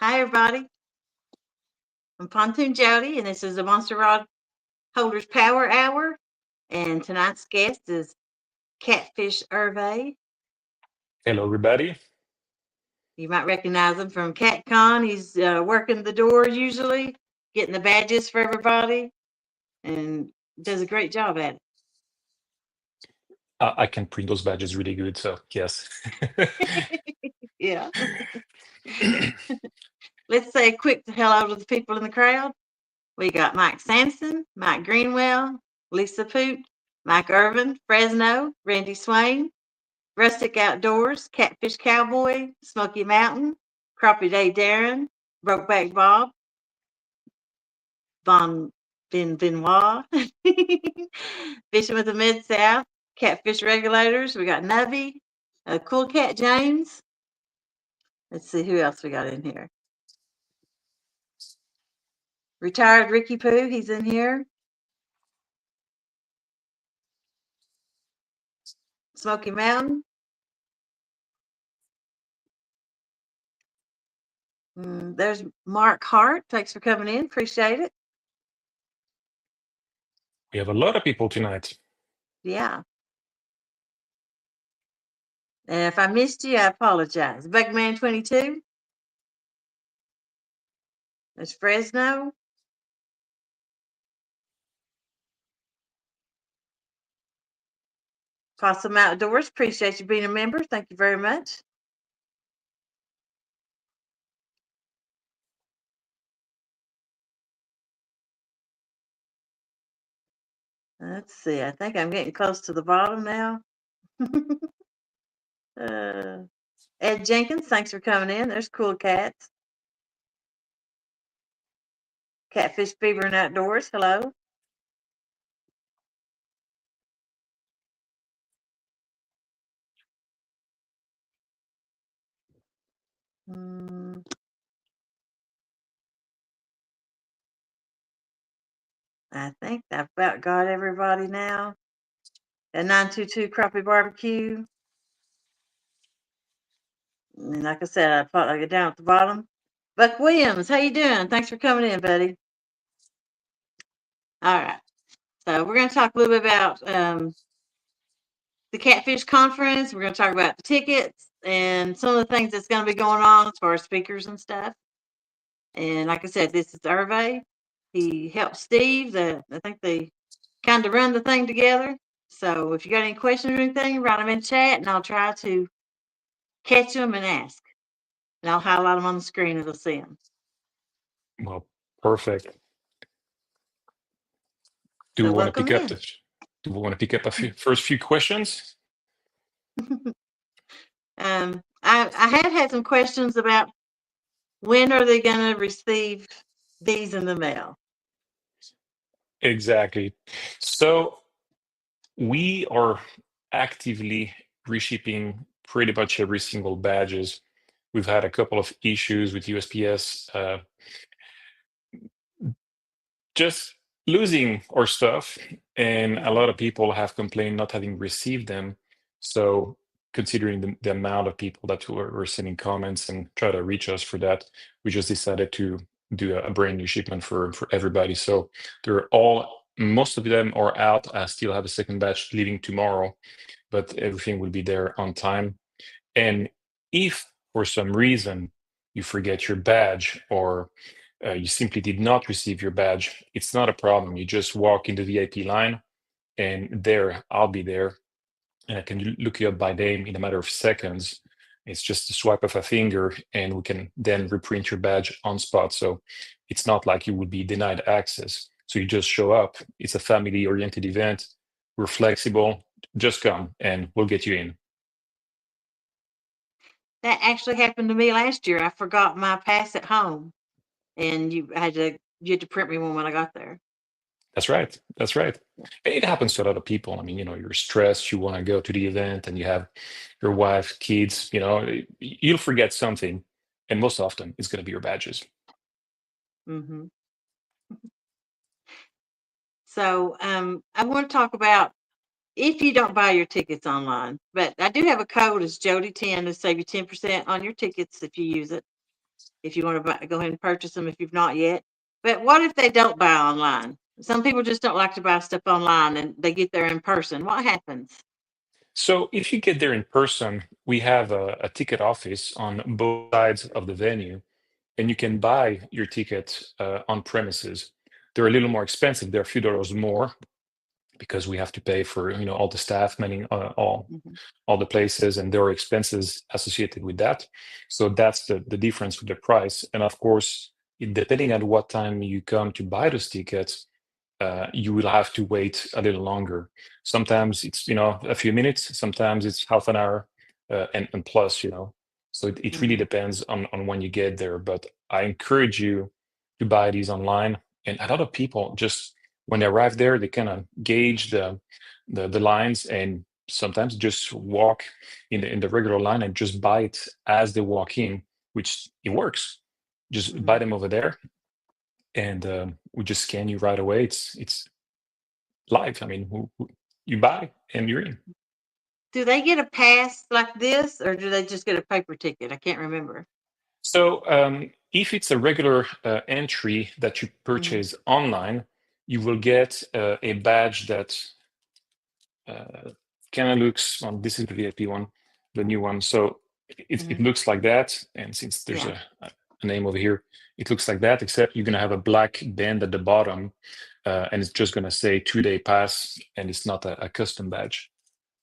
Hi, everybody. I'm Pontoon Jody, and this is the Monster Rod Holders Power Hour. And tonight's guest is Catfish Herve. Hello, everybody. You might recognize him from CatCon. He's working the door usually, getting the badges for everybody, and does a great job at I can print those badges really good, so yes. it. Yeah. Let's say a quick hello to the people in the crowd. We got Mike Sampson, Mike Greenwell, Lisa Poot, Mike Irvin, Fresno, Randy Swain, Rustic Outdoors, Catfish Cowboy, Smoky Mountain, Crappie Day Darren, Brokeback Bob, Von Benoit, Fishing with the Mid South, Catfish Regulators. We got Nubby, Cool Cat James. Let's see who else we got in here. Retired Ricky Pooh, he's in here. Smoky Mountain. There's Mark Hart. Thanks for coming in. Appreciate it. We have a lot of people tonight. Yeah. And if I missed you, I apologize. Bugman 22. There's Fresno. Possum Outdoors. Appreciate you being a member. Thank you very much. Let's see. I think I'm getting close to the bottom now. Ed Jenkins, thanks for coming in. There's Cool Cats. Catfish Fever and Outdoors. Hello. I think I've about got everybody now. At 922 Crappie Barbecue. And like I said, I thought I'd get down at the bottom. Buck Williams, how you doing? Thanks for coming in, buddy. All right. So we're going to talk a little bit about the Catfish Conference. We're going to talk about the tickets and some of the things that's going to be going on as far as speakers and stuff. And like I said, this is Herve. He helped Steve. I think they kind of run the thing together. So if you got any questions or anything, write them in chat, and I'll try to catch them and ask. And I'll highlight them on the screen. It'll see them. Well, perfect. Do we So want to welcome pick up in. a first few questions? I have had some questions about when are they going to receive these in the mail? Exactly. So we are actively reshipping pretty much every single badges. We've had a couple of issues with USPS just losing our stuff, and a lot of people have complained not having received them. So considering the amount of people that were sending comments and try to reach us for that, we just decided to do a brand new shipment for everybody. So they're all, most of them are out. I still have a second batch leaving tomorrow, but everything will be there on time. And if for some reason you forget your badge, or you simply did not receive your badge, it's not a problem. You just walk in the VIP line, and there, I'll be there, and I can look you up by name in a matter of seconds. It's just a swipe of a finger, and we can then reprint your badge on spot. So it's not like you would be denied access. So you just show up. It's a family-oriented event. We're flexible. Just come, and we'll get you in. That actually happened to me last year. I forgot my pass at home, and you had to print me one when I got there. That's right. That's right. It happens to a lot of people. I mean, you're stressed, you want to go to the event, and you have your wife, kids, you'll forget something. And most often, it's going to be your badges. Mm-hmm. So I want to talk about if you don't buy your tickets online, but I do have a code. It's Jody10 to save you 10% on your tickets if you use it. if you want to go ahead and purchase them if you've not yet. But what if they don't buy online? Some people just don't like to buy stuff online and they get there in person. What happens? So if you get there in person, we have a ticket office on both sides of the venue, and you can buy your ticket on premises. They're a little more expensive. They're a few dollars more because we have to pay for all the staff, many Hmm. all the places, and there are expenses associated with that. So that's the difference with the price. And of course, depending on what time you come to buy those tickets, you will have to wait a little longer. Sometimes it's a few minutes, sometimes it's half an hour, and plus. So it really Hmm. depends on when you get there. But I encourage you to buy these online. And a lot of people just when they arrive there, they kind of gauge the lines and sometimes just walk in the regular line and just buy it as they walk in, which it works. Just buy Hmm. them over there, and we just scan you right away. It's live. I mean, you buy and you're in. Do they get a pass like this or do they just get a paper ticket? I can't remember. So if it's a regular entry that you Hmm. purchase online, you will get a badge that uh, kind of looks. Well, this is the VIP one, the new one. So it Hmm. looks like that. And since there's Yeah. a name over here, it looks like that. Except you're gonna have a black band at the bottom, and it's just gonna say 2-day pass, and it's not a custom badge.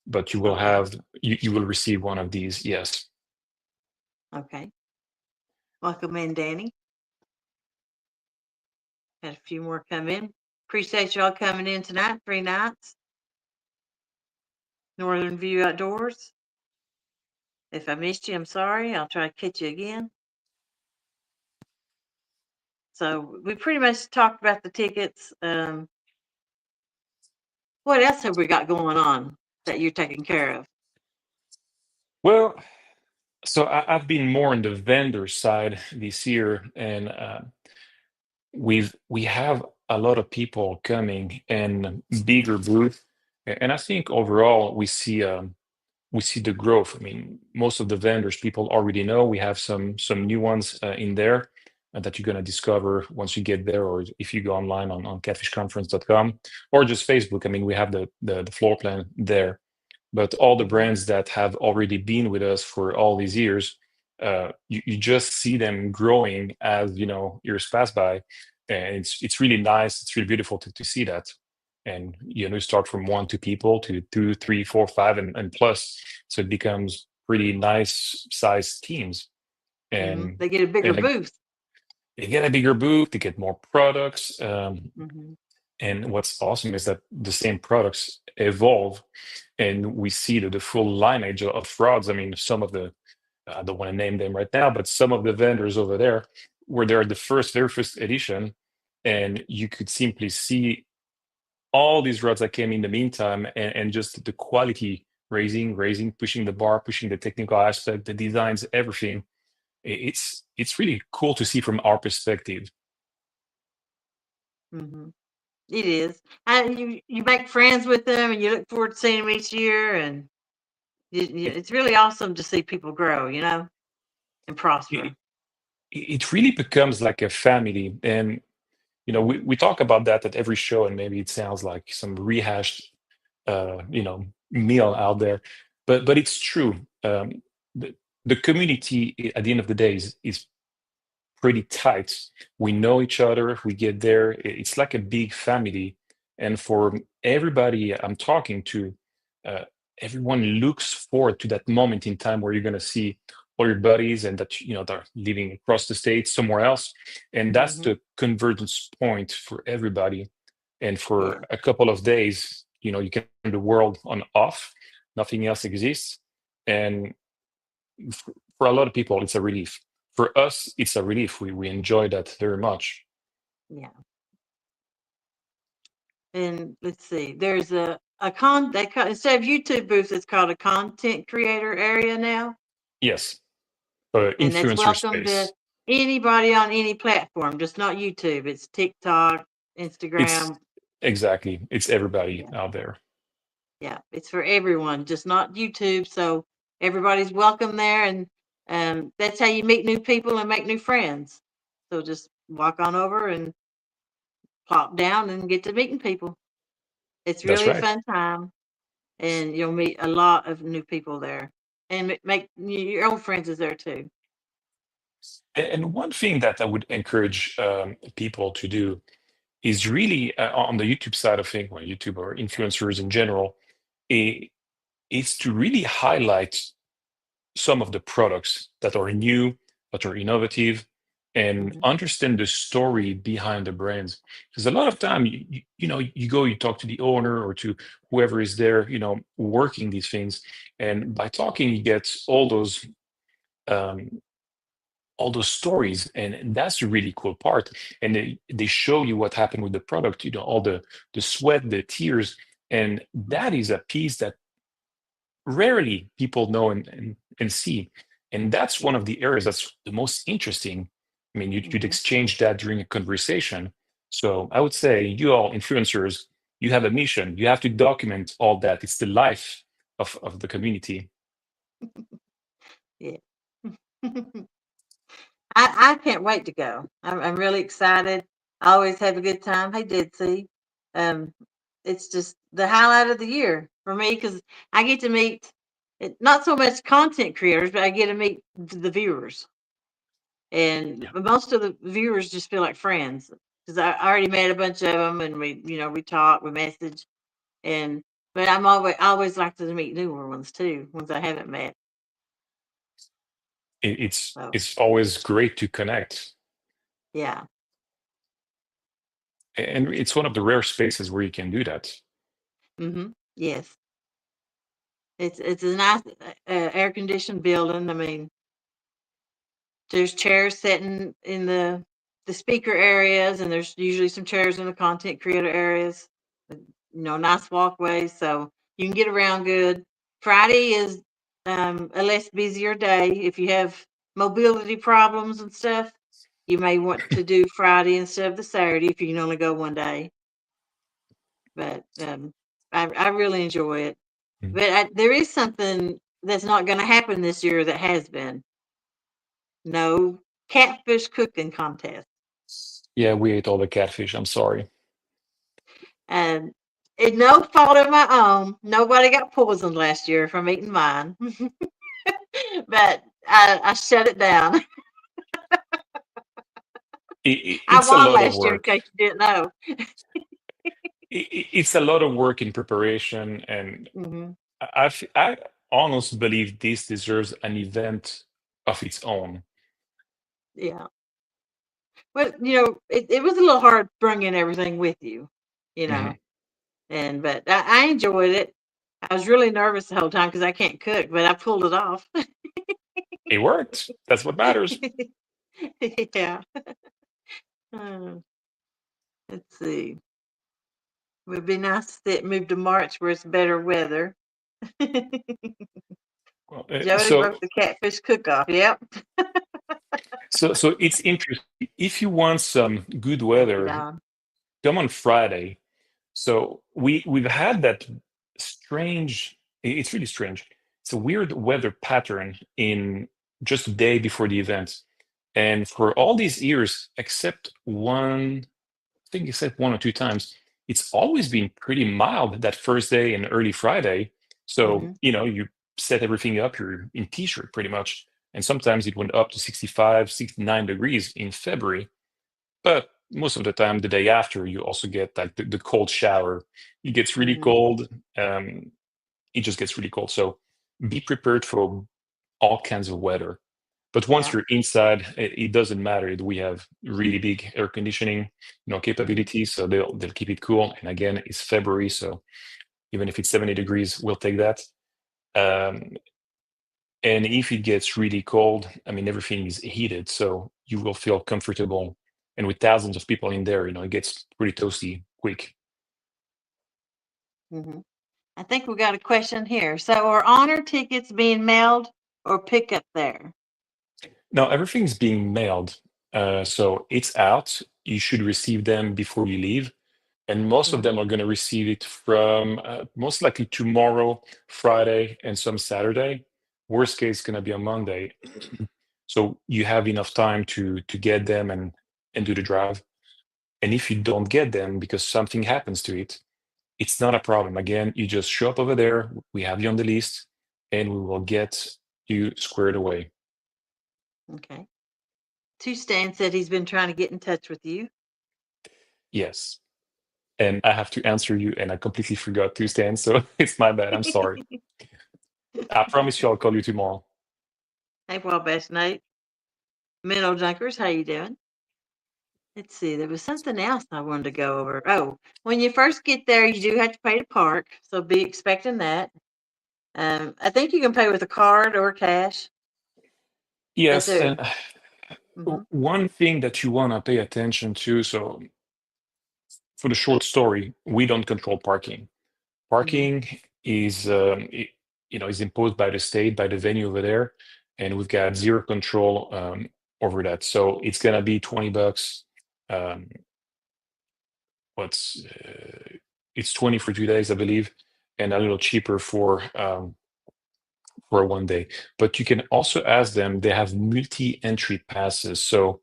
But you will Okay. have you will receive one of these. Yes. Okay. Welcome in, Danny. Had a few more come in. Appreciate y'all coming in tonight. 3 nights. Northern View Outdoors. If I missed you, I'm sorry. I'll try to catch you again. So we pretty much talked about the tickets. What else have we got going on that you're taking care of? Well, so I've been more on the vendor side this year, and we have a lot of people coming and bigger booth, and I think overall we see the growth. I mean, most of the vendors people already know. We have some new ones in there that you're gonna discover once you get there, or if you go online on catfishconference.com or just Facebook. I mean, we have the floor plan there. But all the Hmm. brands that have already been with us for all these years, you just see them growing as years pass by, and it's really nice. It's really beautiful to see that. And start from 1, 2 people to 2, 3, 4, 5, and plus, so it becomes pretty nice sized teams. Hmm. And They get a bigger like booth. they get a bigger booth, they get more products. Hmm. And what's awesome is that the same products evolve, and we see the full lineage of frauds. I mean, some of the I don't want to name them right now, but some of the vendors over there were there the very first edition, and you could simply see all these rods that came in the meantime, and just the quality raising, pushing the bar, pushing the technical aspect, the designs, everything. It's really cool to see from our perspective. Hmm. It is. You make friends with them, and you look forward to seeing them each year, and It, it's really awesome to see people grow, and it, prosper. it really becomes like a family. And Hmm. we talk about that at every show, and maybe it sounds like some rehashed meal out there, but it's true. The, the community at the end of the day is pretty tight. We know each other. We get there. It's like a big family. And for everybody I'm talking to, uh, everyone looks forward to that moment in time where you're going to see all your buddies, and that they're living across the state somewhere else. And that's Hmm. the convergence point for everybody. And for Yeah. a couple of days, you can turn the world on off. Nothing else exists. And for a lot of people, it's a relief. For us, it's a relief. We enjoy that very much. Yeah. And let's see, there's a con they call instead of YouTube booths, it's called a content creator area now, Yes, and that's influencer welcome to space. anybody on any platform, just not YouTube. It's TikTok, It's Instagram. exactly. It's everybody Yeah, out there. yeah, it's for everyone, just not YouTube. So everybody's welcome there, and That's how you meet new people and make new friends. So just walk on over and plop down and get to meeting people. It's That's really a right. fun time, and you'll meet a lot of new people there, and make your own friends is there too. And one thing that I would encourage people to do is really on the YouTube side of things, or YouTube or influencers in general, i- is to really highlight some of the products that are new, that are innovative, and Hmm. understand the story behind the brands. Because a lot of time, you go, you talk to the owner or to whoever is there, working these things, and by talking, you get um, all those stories, and that's the really cool part. And they show you what happened with the product, all the sweat, the tears, and that is a piece that rarely people know and see. And that's one Yeah. of the areas that's the most interesting. I mean, you'd Hmm. exchange that during a conversation. So I would say, you all influencers, you have a mission. You have to document all that. It's the life of the community. Yeah. I can't wait to go. I'm really excited. I always have a good time. Hey, Ditsy. Um, it's just the highlight of the year for me because I get to meet not so much content creators, but I get to meet the viewers, and Yeah. most of the viewers just feel like friends because I already met a bunch of them, and we talk, we message, and but I always like to meet newer ones too, ones I haven't met. It's So it's always great to connect. yeah. And it's one of the rare spaces where you can do that. Yes. It's a nice air conditioned building. I mean, there's chairs sitting in the speaker areas, and there's usually some chairs in the content creator areas. Nice walkways, so you can get around good. Friday is a less busier day. If you have mobility problems and stuff, you may want to do Friday instead of the Saturday if you can only go one day. But I really enjoy it. Mhm. But there is something that's not going to happen this year that has been. No catfish cooking contest. Yeah, we ate all the catfish. I'm sorry. And it's no fault of my own. Nobody got poisoned last year from eating mine. But I shut it down. I It's a won lot of last year, in work. case you didn't know. It's a lot of work in preparation, and Hmm. I honestly believe this deserves an event of its own. Yeah. But, it was a little hard bringing everything with you, you know. Mhm. But I enjoyed it. I was really nervous the whole time because I can't cook, but I pulled it off. It worked. That's what matters. Yeah. Uh, let's see. It would be nice to see it move to March where it's better weather. Well, Jody so wrote the catfish cook-off. Yep. so it's interesting. If you want some good Thank you, weather, Don. come on Friday. So we've had that strange. It's really strange. It's a weird weather pattern in just a day before the event, and for all these years, except one, I think except one or two times, it's always been pretty mild that first day and early Friday. So Hmm. you set everything up. You're in t-shirt pretty much, and sometimes it went up to 65, 69 degrees in February. But most of the time, the day after, you also get like the cold shower. It gets really Hmm. cold. It just gets really cold. So be prepared for all kinds of weather. But once Yeah. you're inside, it doesn't matter. We have really big air conditioning, Hmm. capabilities, so they'll keep it cool. And again, it's February, so even if it's 70 degrees, we'll take that. Um, and if it gets really cold, I mean, everything is heated, so you will feel comfortable. And with thousands of people in there, it gets pretty toasty quick. Hmm. I think we got a question here. So, are honor tickets being mailed or pick up there? Now, everything's being mailed, so it's out. You should receive them before you leave. And most of Hmm. them are going to receive it from most likely tomorrow, Friday, and some Saturday. Worst case is going to be on Monday. So you have enough time to get them and do the drive. And if you don't get them because something happens to it, it's not a problem. Again, you just show up over there. We have you on the list, and we will get you squared away. Okay. Two Stan said he's been trying to get in touch with you. Yes. And I have to answer you, and I completely forgot to stand, so it's my bad. I'm sorry. I promise you I'll call you tomorrow. Hey, Wabash Nate. Meadow Junkers, how you doing? Let's see. There was something else I wanted to go over. Oh, when you first get there, you do have to pay to park, so be expecting that. I think you can pay with a card or cash. But Yes, there. and Hmm. one thing that you want to pay attention to, so for the short story, we don't control parking. Hmm. Parking is, is imposed by the state, by the venue over there, and we've got zero control over that. So it's gonna be $20. Um, what's it's 20 for 2 days, I believe, and a little cheaper for one day. But you can also ask them. They have multi-entry passes. So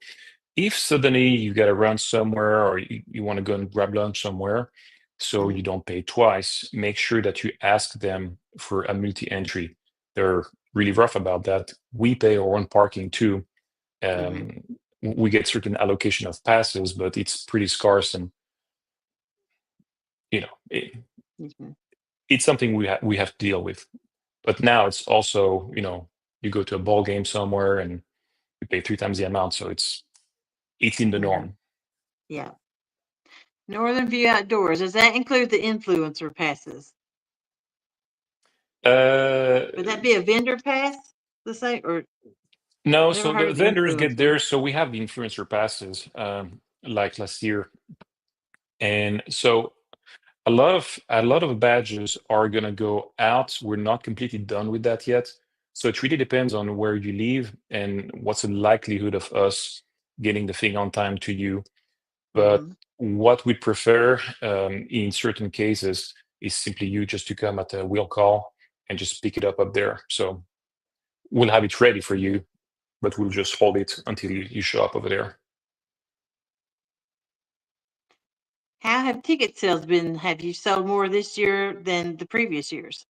if suddenly you got to run somewhere or you want to go and grab lunch somewhere, so Hmm. you don't pay twice, make sure that you ask them for a multi-entry. They're really rough about that. We pay our own parking too. Hmm. Um, we get certain allocation of passes, but it's pretty scarce, and Hmm. it's something we have to deal with. But now it's also, you go to a ball game somewhere and you pay 3 times the amount, so it's in the Hmm. norm. Yeah. Northern View Outdoors. Does that include the influencer passes? Would that Uh, be a vendor pass? The same or no, never so heard the of the vendors get influencer? theirs. So we have the influencer passes, like last year, and so a lot of badges are gonna go out. We're not completely done with that yet. So it really depends on where you live and what's the likelihood of us getting the thing on time to you. But Hmm. what we prefer in certain cases is simply you just to come at a will call and just pick it up there. So we'll have it ready for you, but we'll just hold it until you show up over there. How have ticket sales been? Have you sold more this year than the previous years?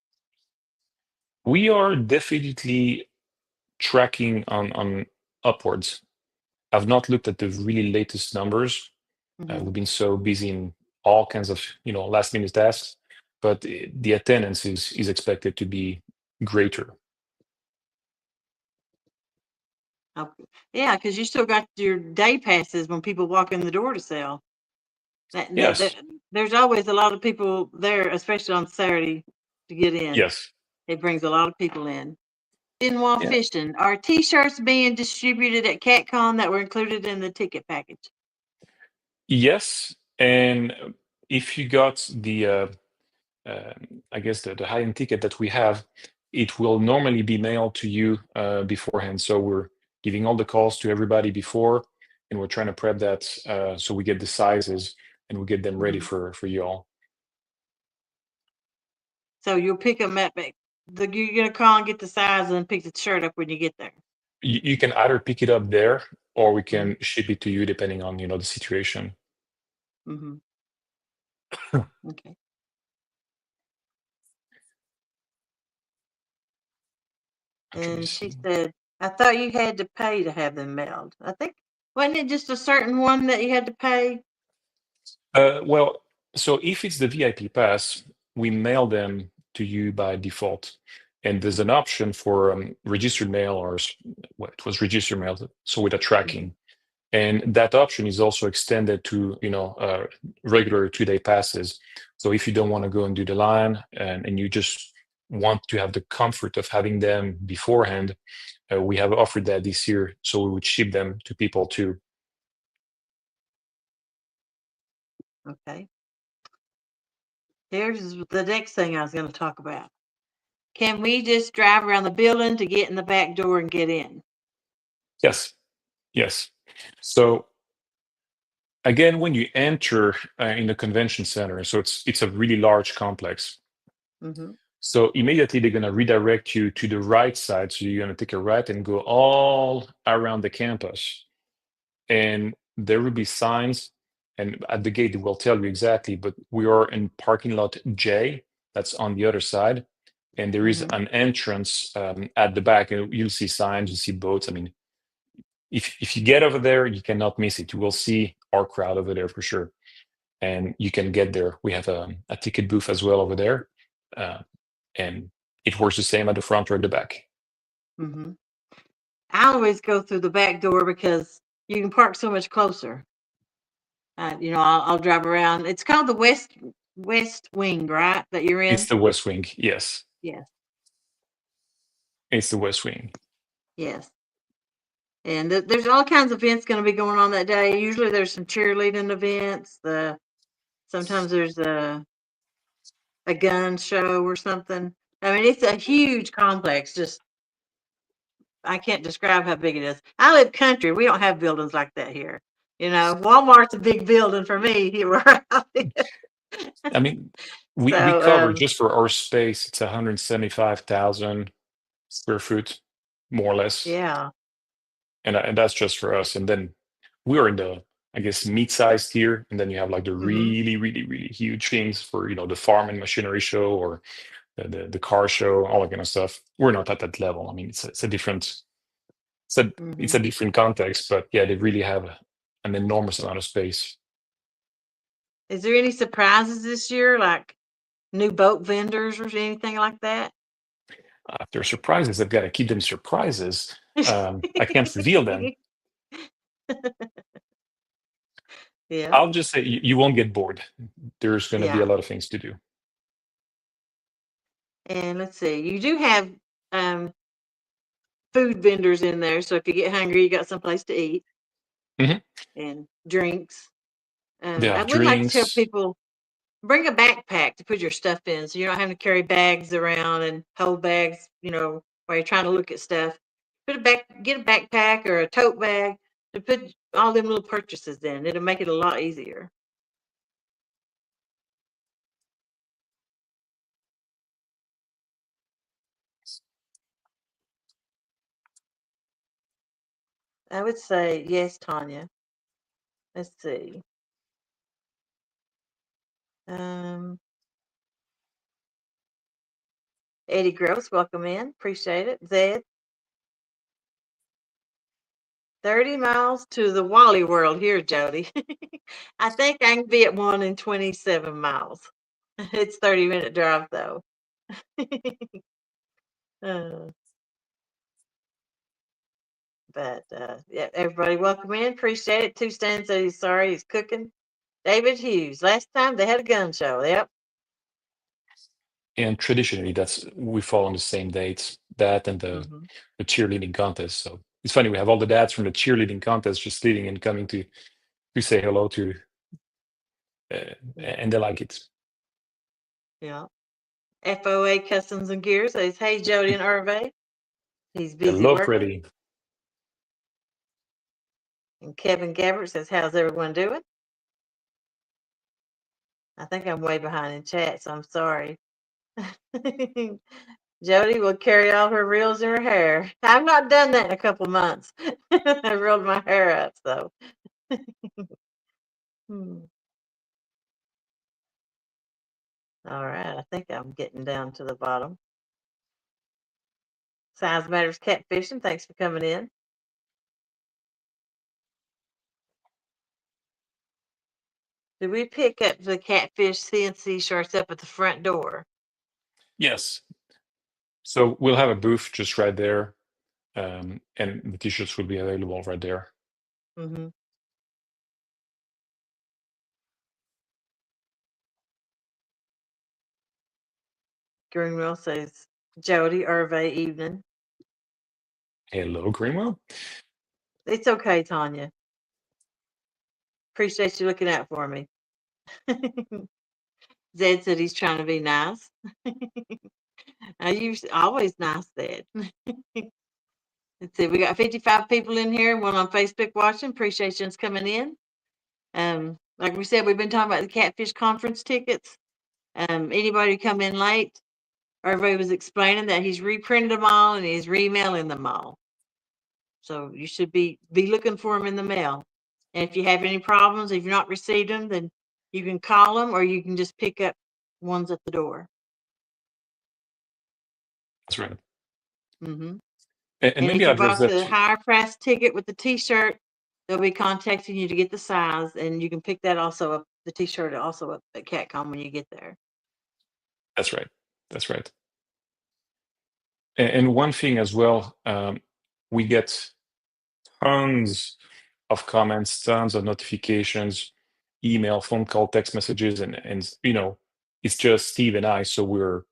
We are definitely tracking on upwards. I've not looked at the really latest numbers. Hmm. We've been so busy in all kinds of last minute tasks, but the attendance is expected to be greater. Okay. Yeah, because you still got your day passes when people walk in the door to sell. Yes, There's always a lot of people there, especially on Saturday, to get in. yes. It brings a lot of people in. Benoit Yeah. Fishing. Are T-shirts being distributed at CatCon that were included in the ticket package? Yes, and if you got I guess the high-end ticket that we have, it will normally be mailed to you beforehand. So we're giving all the calls to everybody before, and we're trying to prep that so we get the sizes and we get them ready Hmm. for you all. So you'll pick them up. You're gonna call and get the size and pick the shirt up when you get there. You can either pick it up there or we Hmm. can ship it to you depending on the situation. Hmm. Okay. Okay, let me And she see. said, I thought you had to pay to have them mailed. I think, wasn't it just a certain one that you had to pay? Well, so if it's the VIP pass, we mail them to you by default. And there's an option for registered mail what it was registered mail, so with a Mhm. tracking. And that option is also extended to, regular 2 day passes. So if you don't want to go and do the line and you just want to have the comfort of having them beforehand, we have offered that this year. So we would ship them to people too. Okay. Here's the next thing I was going to talk about. Can we just drive around the building to get in the back door and get in? Yes, yes. So again, when you enter in the convention center, so it's a really large complex. Hmm. So immediately they're going to redirect you to the right side. So you're going to take a right and go all around the campus. And there will be signs, and at the gate, it will tell you exactly, but we are in parking lot J, that's on the other side. And there is Mm-hmm. an entrance at the back, and you'll see signs, you see boats. I mean, if you get over there, you cannot miss it. You will see our crowd over there for sure. And you can get there. We have a ticket booth as well over there. Uh, and it works the same at the front or at the back. Mm-hmm. I always go through the back door because you can park so much closer. I'll drive around. It's called the West Wing, right? That you're It's in. the West Wing. Yes, Yes, it's the West Wing. yes. And there's all kinds of events going to be going on that day. Usually, there's some cheerleading events. Sometimes there's a gun show or something. I mean, it's a huge complex. Just I can't describe how big it is. I live country. We don't have buildings like that here. Walmart's a big building for me here where I live. I mean, we So, cover just for our space, it's 175,000 square foot, more or less, yeah. and that's just for us. And then we are in the, I guess, mid-sized tier, and then you have like the Hmm. really, really, really huge things for the farm and machinery show or the car show, all that kind of stuff. We're not at that level. I mean, it's a different it's Hmm. a different context, but yeah, they really have an enormous amount of space. Is there any surprises this year, like new boat vendors or anything like that? If they're surprises, I've got to keep them surprises. I can't reveal them. Yeah, I'll just say you won't get bored. There's going to be a yeah. lot of things to do. And let's see, you do have um, food vendors in there, so if you get hungry, you got someplace to eat Mhm. and drinks. They I have would like to tell drinks. people bring a backpack to put your stuff in, so you're not having to carry bags around and hold bags. While you're trying to look at stuff. Get a backpack or a tote bag to put all them little purchases in. It'll make it a lot easier. I would say yes, Tanya. Let's see. Um, Eddie Gross, welcome in. Appreciate it. Zed, 30 miles to the Wally World here, Jody. I think I can be at one in 27 miles. It's 30-minute drive though. uh, but yeah, everybody welcome in. Appreciate it. Two Stan said he's sorry he's cooking. David Hughes. Last time they had a gun show. Yep. And traditionally, that's we fall on the same dates, that and Hmm. the cheerleading contest. So it's funny, we have all the dads from the cheerleading contest just leaving and coming to say hello to, and they like it. Yeah. FOA Customs and Gear says, hey, Jody and Herve. He's busy Hello, working. Freddie. And Kevin Gabbert says, how's everyone doing? I think I'm way behind in chat, so I'm sorry. Jody will carry all her reels in her hair. I've not done that in a couple months. I reeled my hair up, so. Hmm. All right, I think I'm getting down to the bottom. Size Matters Catfishing, thanks for coming in. Did we pick up the Catfish CNC shorts up at the front door? Yes. So we'll have a booth just right there, and the t-shirts will be available right there. Mm-hmm. Greenwell says, Jody, Herve, evening. Hello, Greenwell. It's okay, Tanya. Appreciate you looking out for me. Zed said he's trying to be nice. I usually always nice, Zed. Let's see, we got 55 people in here, one on Facebook watching. Appreciate you coming in. Like we said, we've been talking about the Catfish conference tickets. Anybody come in late, Herve was explaining that he's reprinted them all and he's remailing them all. So you should be looking for them in the mail. And if you have any problems, if you've not received them, then you can call them or you can just pick up ones at the door. That's right. Hmm And And maybe if you address bought that the too. higher price ticket with the T-shirt, they'll be contacting you to get the size, and you can pick that also up. The T-shirt also up at Catcom when you get there. That's right. That's right. And one thing as well, we get tons of comments, tons of notifications, email, phone call, text messages, and it's just Steve and I, so we're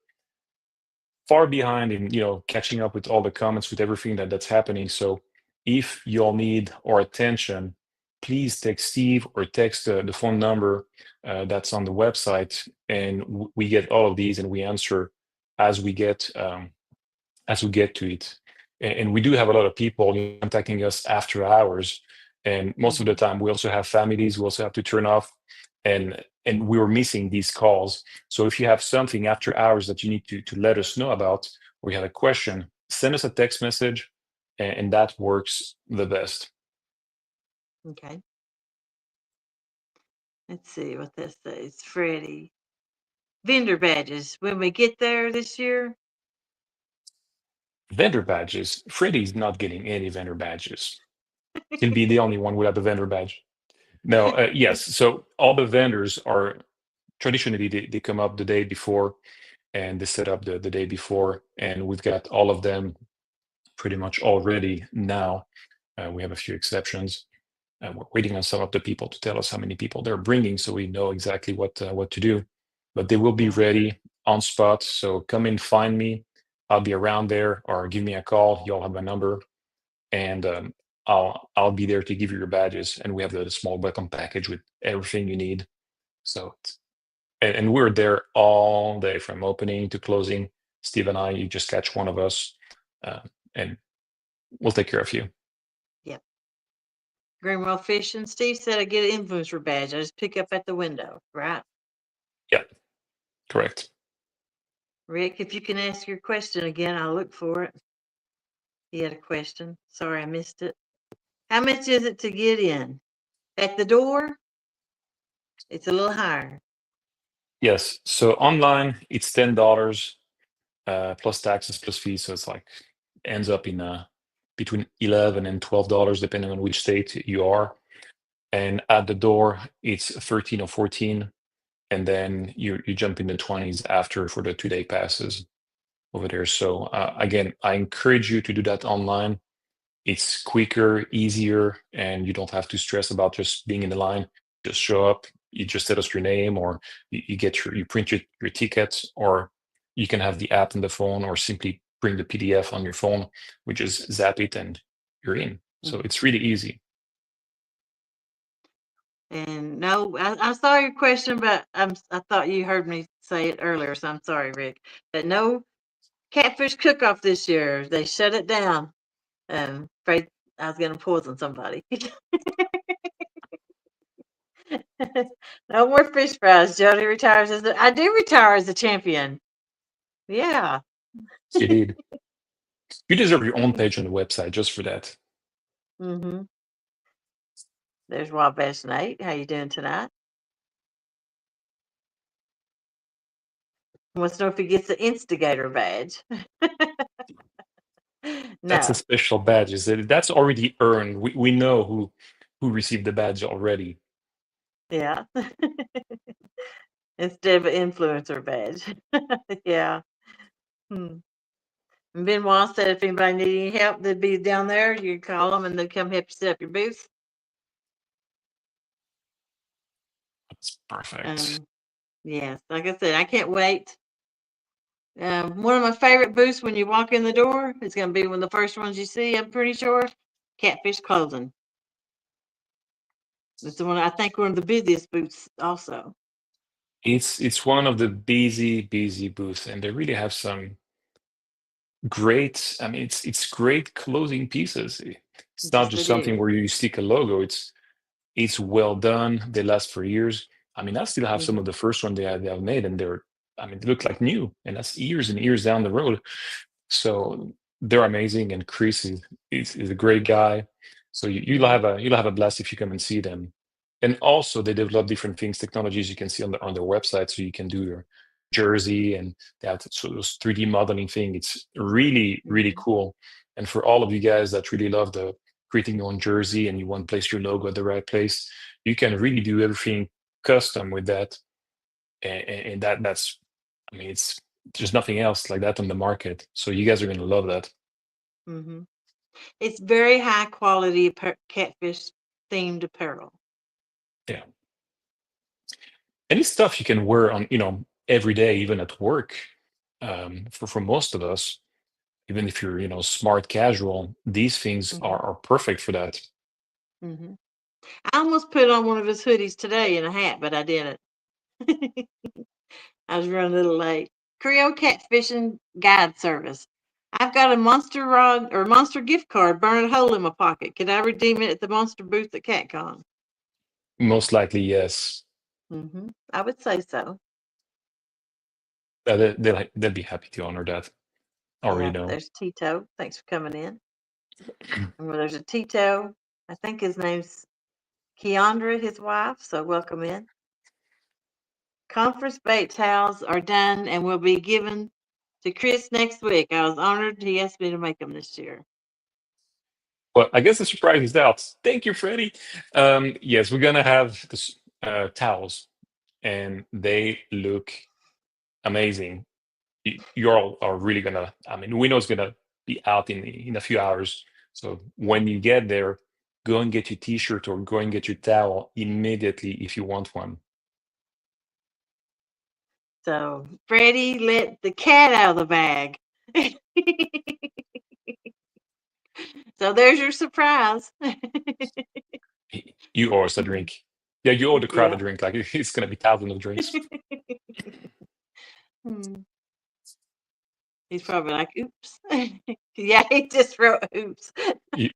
far behind in catching up with all the comments with everything that's happening. So if you all need our attention, please text Steve or text the phone number that's on the website, and we get all of these and we answer as we get to it. And we do have a lot of people contacting us after hours, and most of the Hmm time we also have families we also have to turn off, and we were missing these calls. So if you have something after hours that you need to let us know about, or you have a question, send us a text message, and that works the best. Okay. Let's see what this says. Freddie. Vendor badges. When we get there this year, Vendor badges. Freddie's not getting any vendor badges. He'll be the only one without a vendor badge. No, yes. So all the vendors are traditionally they come up the day before and they set up the day before, and we've got all of them pretty much all ready now. We have a few exceptions. We're waiting on some of the people to tell us how many people they're bringing, so we know exactly what to do. But they will be yeah. ready on spot. So come in, find me. I'll be around there, or give me a call. You'll have my number, and I'll be there to give you your badges. And we have the small welcome package with everything you need. So and we're there all day from opening to closing. Steve and I, you just catch one of us, uh, and we'll take care of you. Yep. Greenwell Fishing. Steve said I get an influencer badge. I just pick up at the window, right? Yeah, correct. Rick, if you can ask your question again, I'll look for it. He had a question. Sorry, I missed it. How much is it to get in? At the door, it's a little higher. Yes. So online, it's $10 plus taxes plus fees. So it's like ends up in between $11 and $12 depending on which state you are. And at the door, it's 13 or 14, and then you jump in the 20s after for the 2-day passes over there. So again, I encourage you to do that online. It's quicker, easier, and you don't have to stress about just being in the line. Just show up. You just tell us your name, or you print your tickets, or you can have the app on the phone, or simply bring the PDF on your phone, which is zap it and you're in. So Mhm. it's really easy. And no, I saw your question, but I thought you heard me say it earlier, so I'm sorry, Rick. But no catfish cook-off this year. They shut it down. Afraid I was going to poison somebody. No more fish fries. Jody retires as I do retire as a champion. Yeah. You did. You deserve your own page on the website just for that. Mm-hmm. There's Wabash Nate. How you doing tonight? Wants to know if he gets the instigator badge. That's a No. special badge. Is it? That's already earned. We know who received the badge already. Yeah. Instead of an influencer badge. Yeah. Hmm. And Benoit said if anybody need any help, they'd be down there. You call them and they'll come help you set up your booth. That's perfect. Um, yes, like I said, I can't wait. One of my favorite booths when you walk in the door is going to be one of the first ones you see. I'm pretty sure Catfish Clothing. It's the one I think one of the busiest booths also. It's one of the busy booths, and they really have some great. I mean, it's great closing pieces. It's not Yes, they just something do. where you stick a logo. It's well done. They last for years. I mean, I still have some Hmm of the first one they have made, and they're I mean, they look like new, and that's years and years down the road. So they're amazing, and Chris is a great guy. So Mhm. you'll have a blast if you come and see them. And also, they develop different things, technologies you can see on their website, so you can do your jersey and that so those 3D modeling thing. It's really really Mhm. cool. And for all of you guys that really love the creating your own jersey and you want to place your logo at the right place, you can really do everything custom with that. And that's, I mean, it's there's nothing else like that on the market. So you guys are going to love that. Mhm. It's very high quality catfish themed apparel. Yeah. Any stuff you can wear on, every day, even at work. For most of us, even if you're, smart casual, these things Mhm. are perfect for that. Mhm. I almost put on one of his hoodies today and a hat, but I didn't. I was running a little late. Creole Catfishing Guide Service. I've got a Monster Rod or Monster gift card burning a hole in my pocket. Could I redeem it at the Monster booth at CatCon? Most likely, yes. I would say so. They'll be happy to honor that. I already Yeah, know. there's Tito. Thanks for coming in. And there's a Tito. I think his name's Keandra, his wife. So welcome in. Conference bait towels are done and will be given to Chris next week. I was honored he asked me to make them this year. Well, I guess the surprise is out. Thank you, Freddie. Yes, we're gonna have this towels, and they look amazing. You all are really gonna. I mean, we know it's gonna be out in a few hours. So when you get there, go and get your T-shirt or go and get your towel immediately if you want one. So Freddie let the cat out of the bag. So there's your surprise. You owe us a drink. Yeah, you owe the crowd a Yeah. drink. Like it's gonna be thousands of drinks. Hmm. He's probably like, oops. Yeah, he just wrote oops. You-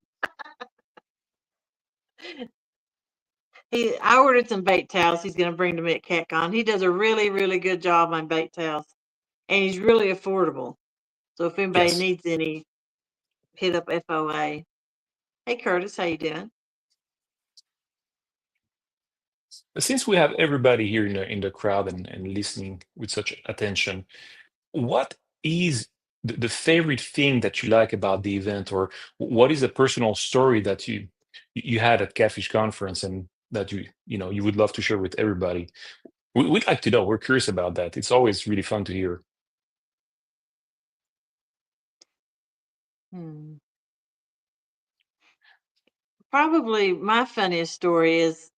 I ordered some bait towels he's going to bring to me at CatCon. He does a really, really good job on bait towels, and he's really affordable. So if anybody yes. needs any, hit up FOA. Hey, Curtis, how you doing? Since we have everybody here in the crowd and listening with such attention, what is the favorite thing that you like about the event, or what is a personal story that you had at Catfish Conference and that you would love to share with everybody? We'd like to know. We're curious about that. It's always really fun to hear. Hmm. Probably my funniest story is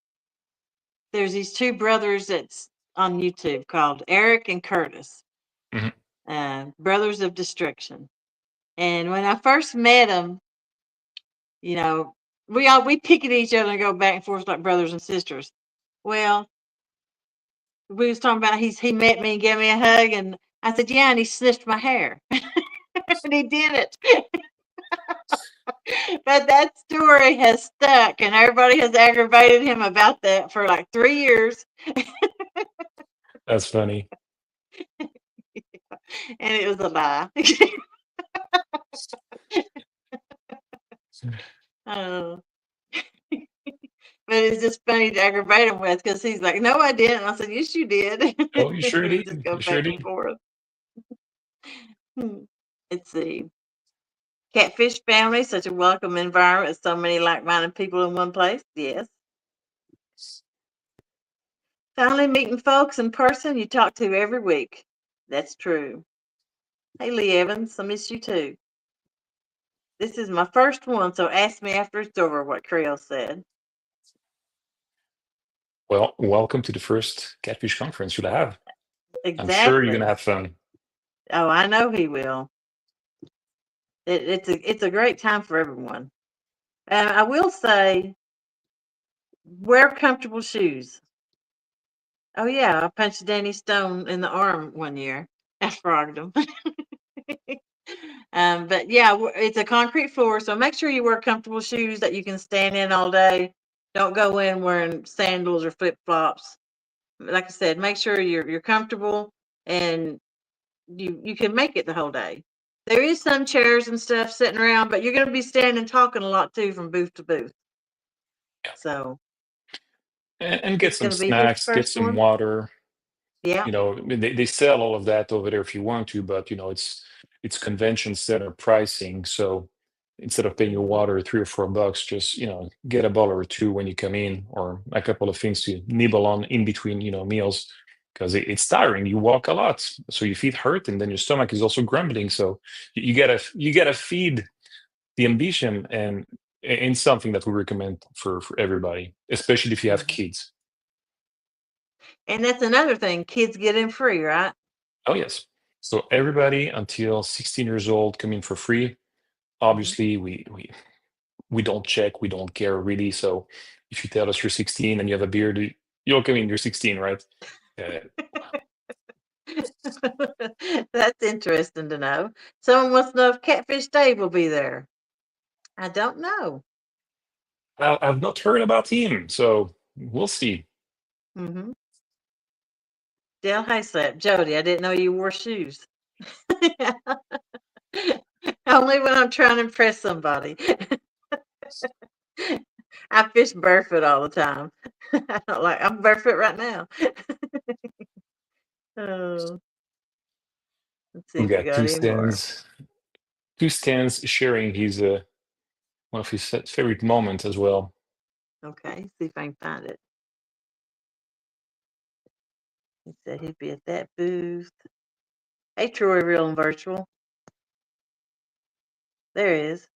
there's these two brothers that's on YouTube called Eric and Curtis, Mhm. Brothers of Destruction. And when I first met them, you know, we pick at each other and go back and forth like brothers and sisters. Well, we was talking about he met me and gave me a hug, and I said, yeah, and he sniffed my hair. And he did it. But that story has stuck, and everybody has aggravated him about that for like 3 years. That's funny. And it was a lie. uh, but it's just funny to aggravate him with because he's like, no, I didn't. I said, yes, you did. Oh, you sure We just did. go You sure back and did. forth. Hmm. Let's see. Catfish family, such a welcome environment with so many like-minded people in one place. Yes. Finally meeting folks in person you talk to every week. That's true. Hey, Lee Evans, I miss you too. This is my first one, so ask me after it's over, what Creel said. Well, welcome to the first Catfish Conference you'll have. I'm sure you're gonna Exactly. have fun. Oh, I know he will. It's a great time for everyone. And I will say, wear comfortable shoes. Oh yeah, I punched Danny Stone in the arm one year. I frogged him. But yeah, it's a concrete floor, so make sure you wear comfortable shoes that you can stand in all day. Don't go in wearing sandals or flip flops. Like I said, make sure you're comfortable. and you can make it the whole day. There is some chairs and stuff sitting around, but you're going to be standing talking a lot too from booth to booth. Yeah. So And get it's some going to be his snacks, get first some one. water. Yeah. I mean, they sell all of that over there if you want to, but it's convention center pricing. So instead of paying your Mhm. water $3 or $4, just get a bottle or two when you come in, or a couple of things to nibble on in between meals, because it's tiring. You walk a lot, so your feet hurt, and then your stomach is also grumbling. So you gotta feed the ambition, and in something that we recommend for everybody, especially if you have Mhm. kids. And that's another thing. Kids get in free, right? Oh, yes. So everybody until 16 years old come in for free. Mhm. Obviously, we don't check, we don't care really. So if you tell us you're 16 and you have a beard, you'll come in, you're 16, right? Uh, That's interesting to know. Someone wants to know if Catfish Dave will be there. I don't know. I've not heard about him, so we'll see. Hmm. Dale Hayslap, Jody, I didn't know you wore shoes. Only when I'm trying to impress somebody. I fish barefoot all the time. I don't like. I'm barefoot right now. Oh, let's see We've if we got got any more. two stands sharing his one of his favorite moments as well. Okay, see if I can find it. He said he'd be at that booth. Hey, Troy, real and virtual. There he is.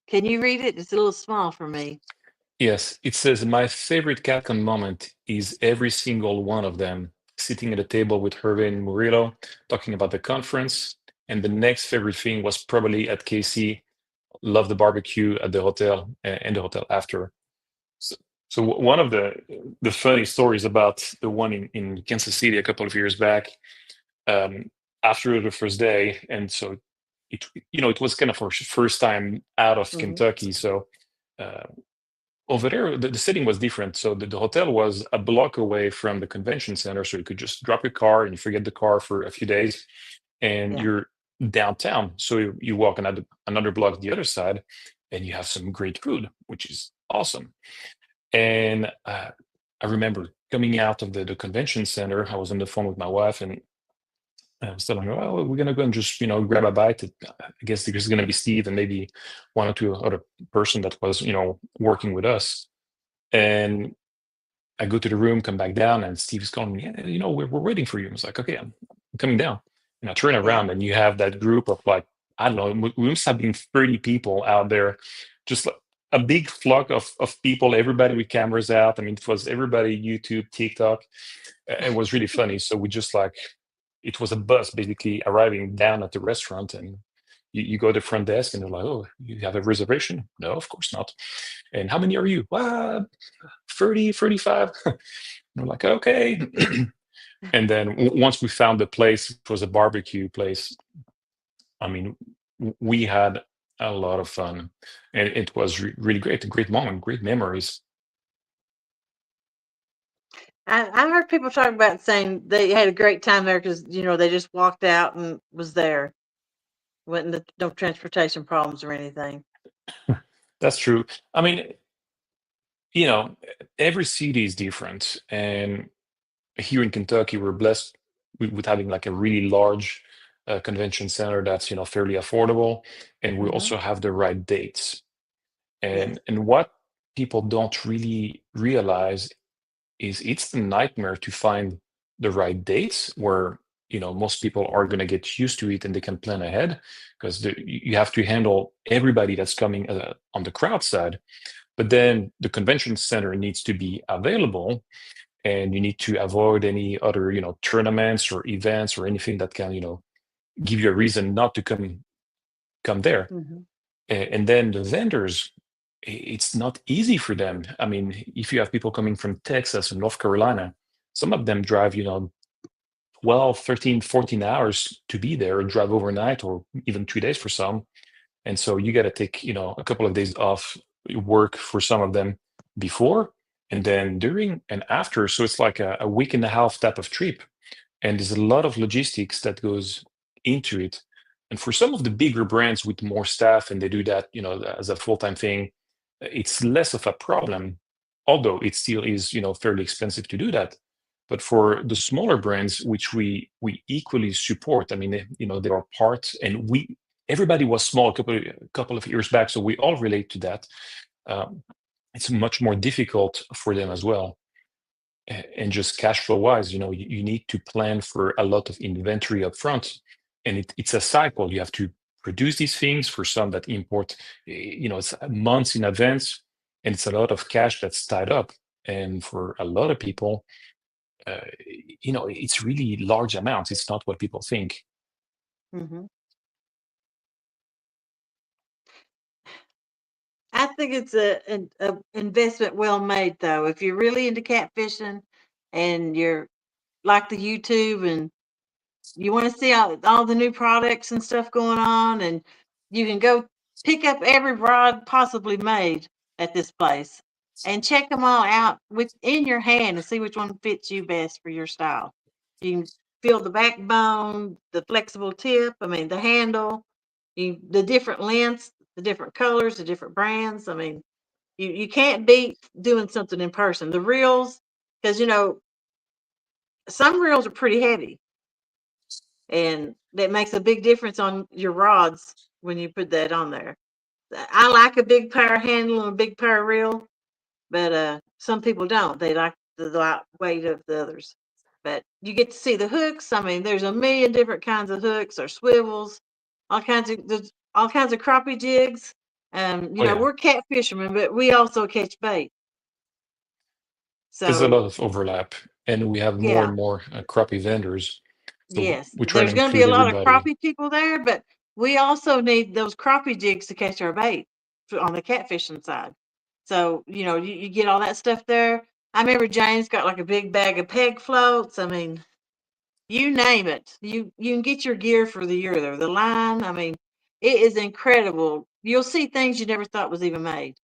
Can you read it? It's a little small for me. Yes, it says my favorite Capcom moment is every single one of them sitting at a table with Herve and Murillo talking about the conference. And the next favorite thing was probably at KC. Love the barbecue at the hotel and the hotel after. So, so one of the funny stories about the one in Kansas City a couple of years back, um, after the first day, and so it was kind of our first time out of Hmm. Kentucky, so. Uh, Over there, the setting was different. So the hotel was a block away from the convention center, so you could just drop your car and you forget the car for a few days, and Yeah. you're downtown. So you walk another block the other side, and you have some great food, which is awesome. And I remember coming out of the convention center. I was on the phone with my wife, and I was telling her, "Oh, we're gonna go and just grab a bite." I guess there's gonna be Steve and maybe one or two other person that was working with us. And I go to the room, come back down, and Steve's calling me. Yeah, we're waiting for you. I was like, okay, I'm coming down. And I turn Yeah. around, and you have that group of like, I don't know, we must have been 30 people out there, just like a big flock of people, everybody with cameras out. I mean, it was everybody, YouTube, TikTok. It was really funny. So we just like, it was a bus basically arriving down at the restaurant, and you go to the front desk, and they're like, oh, you have a reservation? No, of course not. And how many are you? 30, 35. We're like, okay. And then once we found the place, it was a barbecue place. I mean, we had a lot of fun, and it was really great. A great moment, great memories. I heard people talk about saying they had a great time there because they just walked out and was there. Wasn't no transportation problems or anything. That's true. I mean, you know, every city is different, and here in Kentucky, we're blessed with having like a really large convention center that's fairly affordable, and we Hmm. also have the right dates. Yes. And what people don't really realize is it's the nightmare to find the right dates where most people are going to get used to it and they can plan ahead, because you have to handle everybody that's coming on the crowd side, but then the convention center needs to be available, and you need to avoid any other tournaments or events or anything that can give you a reason not to come there. Hmm. And then the vendors, it's not easy for them. I mean, if you have people coming from Texas and North Carolina, some of them drive 12, 13, 14 hours to be there, or drive overnight, or even 2 days for some. And so you got to take a couple of days off work for some of them before, and then during and after. So it's like a week and a half type of trip, and there's a lot of logistics that goes into it. And for some of the bigger brands with more staff, and they do that, as a full-time thing, it's less of a problem, although it still is, fairly expensive to do that. But for the smaller brands, which we equally support, I mean, they are part, and everybody was small a couple of years back, so we all relate to that. Um, it's much more difficult for them as well. And just cash flow wise, you need to plan for a lot of inventory up front, and it's a cycle. You have to produce these things. For some that import, it's months in advance, and it's a lot of cash that's tied up. And for a lot of people, it's really large amounts. It's not what people think. Hmm. I think it's a investment well made, though. If you're really into catfishing and you're like the YouTube and you want to see all the new products and stuff going on, and you can go pick up every rod possibly made at this place and check them all out within your hand and see which one fits you best for your style. You can feel the backbone, the flexible tip, I mean, the handle, the different lengths, the different colors, the different brands. I mean, you can't beat doing something in person. The reels, because some reels are pretty heavy, and that makes a big difference on your rods when you put that on there. I like a big power handle and a big power reel, but some people don't. They like the light weight of the others. But you get to see the hooks. I mean, there's a million different kinds of hooks or swivels, there's all kinds of crappie jigs. Oh yeah, We're cat fishermen, but we also catch bait. there's a lot So of overlap, and we have more yeah, and more crappie vendors. So yes, we try to there's going to be a include lot of everybody. crappie people there, but we also need those crappie jigs to catch our bait on the catfishing side. So, you get all that stuff there. I remember James got like a big bag of peg floats. I mean, you name it. You can get your gear for the year there. The line, I mean, it is incredible. You'll see things you never thought was even made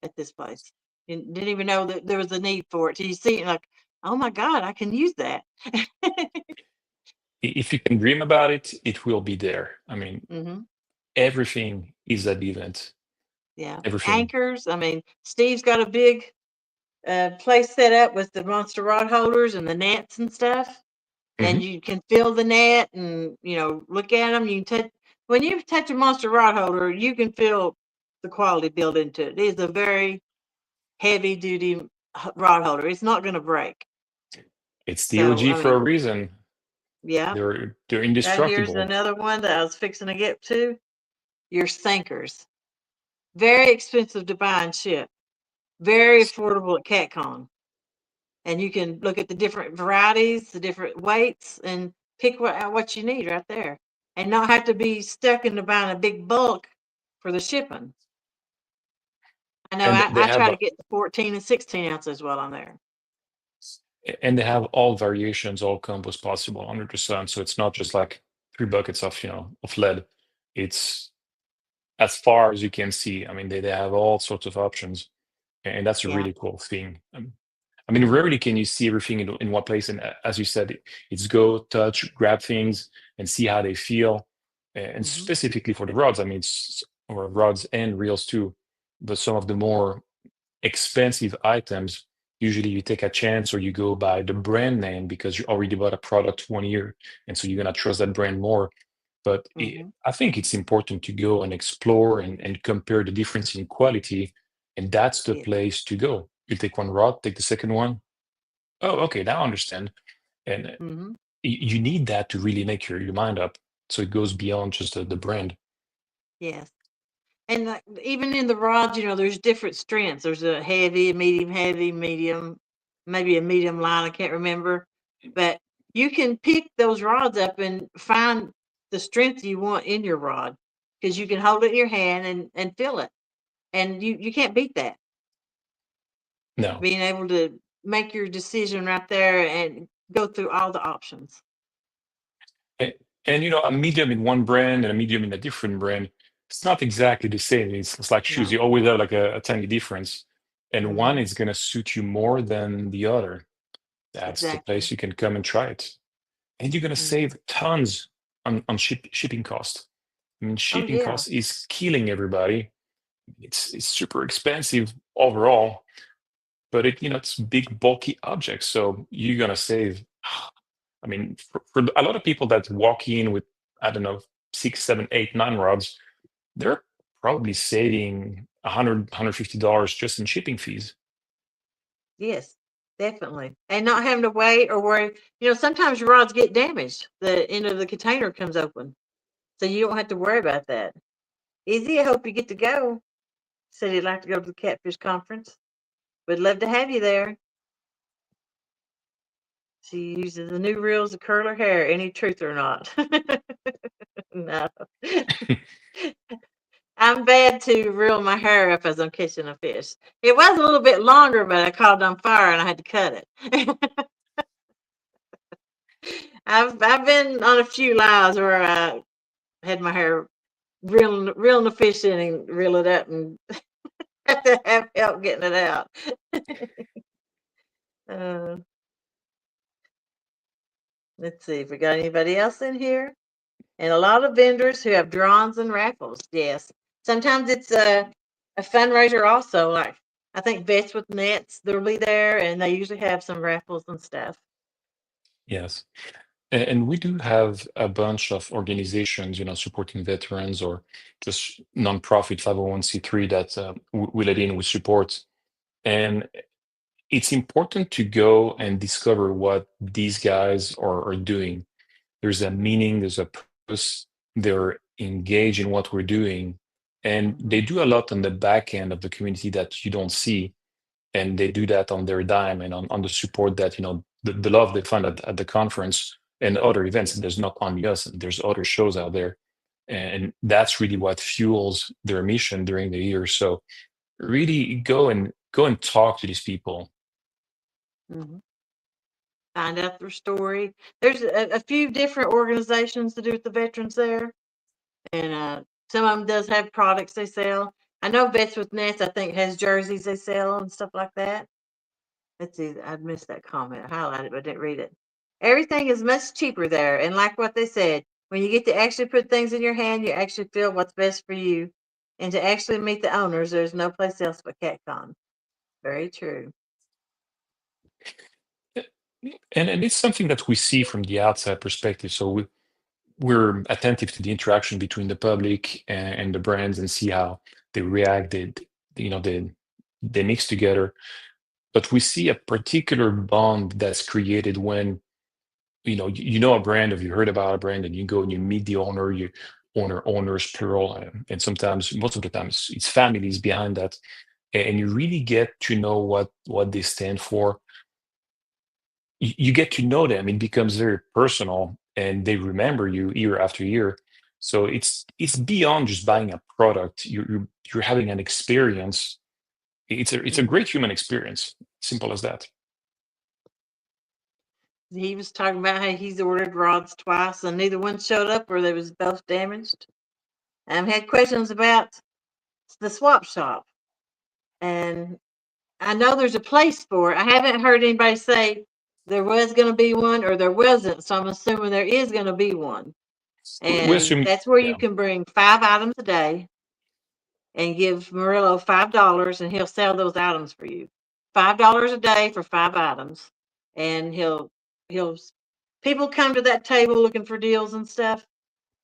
at this place. You didn't even know that there was a need for it. Till you see it like, oh my God, I can use that. If you can dream about it, it will be there. I mean, Hmm. everything is at the event. Yeah. Everything. Anchors. I mean, Steve's got a big place set up with the monster rod holders and the nets and stuff. And Mhm. you can feel the net and, look at them. You can touch, when you touch a monster rod holder, you can feel the quality built into it. It is a very heavy duty rod holder. It's not going to break. It's the So, OG I for a mean, reason. yeah. They're Here's indestructible. another one that I was fixing to get to. Your sinkers. Very expensive to buy and ship. Very affordable at CatCon. And you can look at the different varieties, the different weights, and pick what you need right there, and not have to be stuck into buying a big bulk for the shipping. I know And they I have try to get the 14 and 16 ounces while I'm there. and they have all variations, all combos possible under the sun. So it's not just like three buckets of lead. It's as far as you can see. I mean, they have all sorts of options, and that's a Yeah. really cool thing. I mean, Hmm. rarely can you see everything in one place. And as you said, it's go, touch, grab things, and see how they feel. And Hmm. specifically for the rods, I mean, or rods and reels too. But some of the more expensive items, usually you take a chance or you go by the brand name because you already bought a product 1 year. And so you're going to trust that brand more. But Hmm. I think it's important to go and explore and compare the difference in quality. And that's the Yeah. place to go. You take one rod, take the second one. Oh, okay, now I understand. And Hmm. you need that to really make your mind up. So it goes beyond just the brand. Yes. And like, even in the rods, there's different strengths. There's a heavy, medium, maybe a medium line. I can't remember, but you can pick those rods up and find the strength you want in your rod because you can hold it in your hand and feel it, and you can't beat that. No. Being able to make your decision right there and go through all the options. And, and a medium in one brand and a medium in a different brand, it's not exactly the same. It's like shoes. No. You always have like a tiny difference. and one Hmm. is going to suit you more than the other. That's the Exactly. place you can come and try it. And you're going to Hmm. save tons on shipping cost. I mean, Oh shipping yeah. cost is killing everybody. It's super expensive overall, but it's big bulky objects, so you're gonna save. I mean, for a lot of people that walk in with, I don't know, 6, 7, 8, 9 rods, they're probably saving $100, $150 just in shipping fees. Yes, definitely. And not having to wait or worry. Sometimes your rods get damaged. The end of the container comes open. So you don't have to worry about that. Easy. I hope you get to go. Said he'd like to go to the Catfish conference. We'd love to have you there. She uses the new reels to curl her hair. Any truth or not? No. I'm bad to reel my hair up as I'm catching a fish. It was a little bit longer, but I caught it on fire and I had to cut it. I've been on a few lives where I had my hair reeling the fish in and reel it up and have to have help getting it out. Uh, let's see if we got anybody else in here. And a lot of vendors who have drawings and raffles. Yes. Sometimes it's a fundraiser also. Like I think Vets with Nets, they'll be there and they usually have some raffles and stuff. Yes. And we do have a bunch of organizations, supporting veterans or just nonprofit 501(c)(3) that we let in with support. And it's important to go and discover what these guys are doing. There's a meaning, there's a purpose, they're engaged in what we're doing. And Hmm. they do a lot on the back end of the community that you don't see. And they do that on their dime and on the support that, the love they find at the conference and other events. And there's not only us, and there's other shows out there. And that's really what fuels their mission during the year. So really go and talk to these people. Hmm. Find out their story. There's a few different organizations to do with the veterans there. And some of them does have products they sell. I know Vets with Nets, I think, has jerseys they sell and stuff like that. Let's see, I missed that comment. I highlighted, but I didn't read it. Everything is much cheaper there. And like what they said, when you get to actually put things in your hand, you actually feel what's best for you. And to actually meet the owners, there's no place else but CatCon. Very true. And it's something that we see from the outside perspective. So we're attentive to the interaction between the public and the brands and see how they react. They mix together. But we see a particular bond that's created when you know a brand, or you heard about a brand, and you go and you meet the owner, owners plural, and sometimes, most of the time, it's families behind that, and you really get to know what they stand for. You get to know them. It becomes very personal, and they remember you year after year. So it's beyond just buying a product. You're having an experience. It's a Mhm. great human experience. Simple as that. He was talking about how he's ordered rods twice and neither one showed up or they was both damaged. Had questions about the swap shop. And I know there's a place for it. I haven't heard anybody say there was going to be one or there wasn't. So I'm assuming there is going to be one. We And assume, that's where you yeah. can bring 5 items a day and give Murillo $5 and he'll sell those items for you. $5 a day for 5 items. And he'll people come to that table looking for deals and stuff.